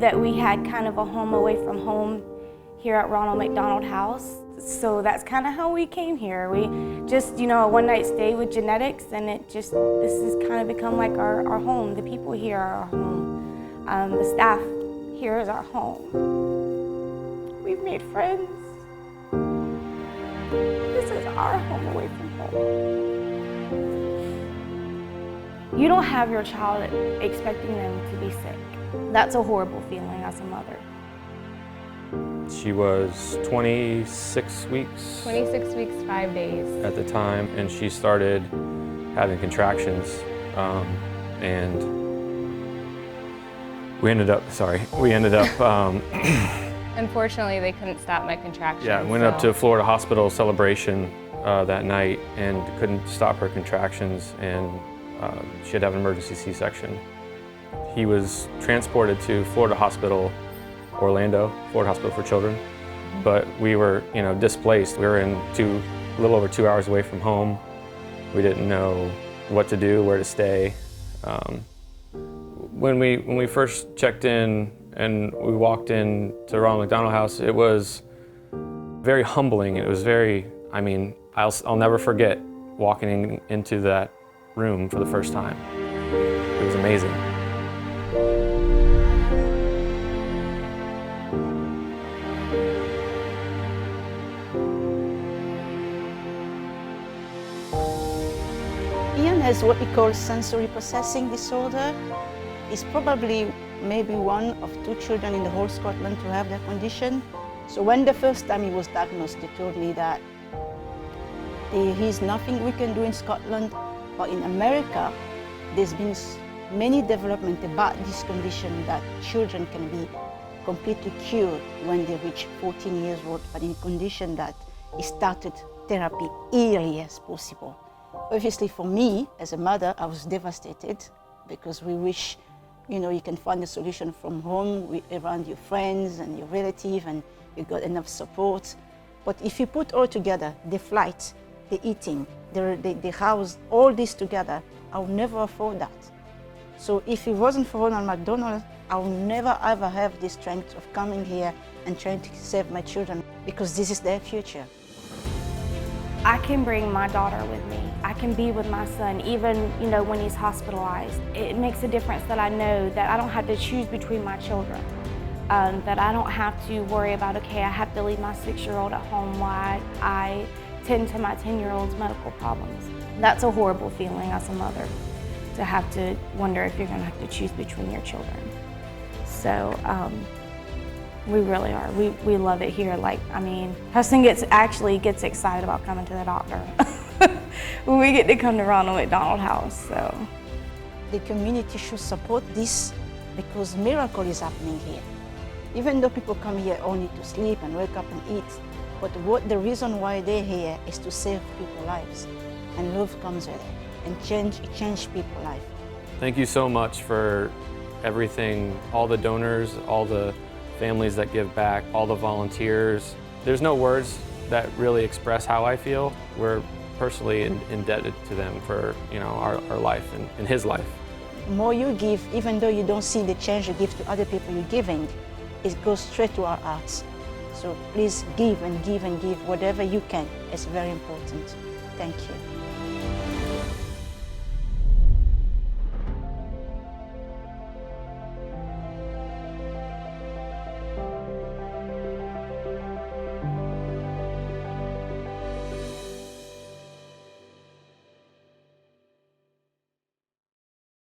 that we had kind of a home away from home here at Ronald McDonald House. So that's kind of how we came here. We just, a one-night stay with genetics, and this has kind of become like our home. The people here are our home. The staff here is our home. We've made friends. This is our home away from home. You don't have your child expecting them to be sick. That's a horrible feeling as a mother. She was 26 weeks. 26 weeks, 5 days. At the time, and she started having contractions, and we ended up, Unfortunately, they couldn't stop my contractions. Yeah, we went up to Florida Hospital Celebration that night and couldn't stop her contractions, and she had to have an emergency C-section. He was transported to Florida Hospital, Orlando, Florida Hospital for Children, but we were, displaced. We were a little over 2 hours away from home. We didn't know what to do, where to stay. When we first checked in and we walked in to Ronald McDonald House, it was very humbling. It was I'll never forget walking into that room for the first time. It was amazing. Ian has what we call sensory processing disorder. He's probably maybe one of 2 children in the whole Scotland to have that condition. So when the first time he was diagnosed, they told me that there's nothing we can do in Scotland, but in America, there's been many developments about this condition that children can be completely cured when they reach 14 years old, but in condition that he started therapy early as possible. Obviously for me, as a mother, I was devastated because we wish, you can find a solution from home around your friends and your relatives and you got enough support. But if you put all together, the flight, the eating, the house, all this together, I would never afford that. So if it wasn't for Ronald McDonald, I would never ever have the strength of coming here and trying to save my children because this is their future. I can bring my daughter with me. I can be with my son, even when he's hospitalized. It makes a difference that I know that I don't have to choose between my children, that I don't have to worry about, okay, I have to leave my 6-year-old at home while I tend to my 10-year-old's medical problems. That's a horrible feeling as a mother, to have to wonder if you're going to have to choose between your children. So we really are. We love it here. Hudson actually gets excited about coming to the doctor when we get to come to Ronald McDonald House. So the community should support this because miracle is happening here. Even though people come here only to sleep and wake up and eat, but the reason why they're here is to save people's lives, and love comes with it, and change people's life. Thank you so much for everything, all the donors, all the families that give back, all the volunteers. There's no words that really express how I feel. We're personally indebted to them for our life and his life. The more you give, even though you don't see the change you give to other people you're giving, it goes straight to our hearts. So please give and give and give whatever you can. It's very important. Thank you.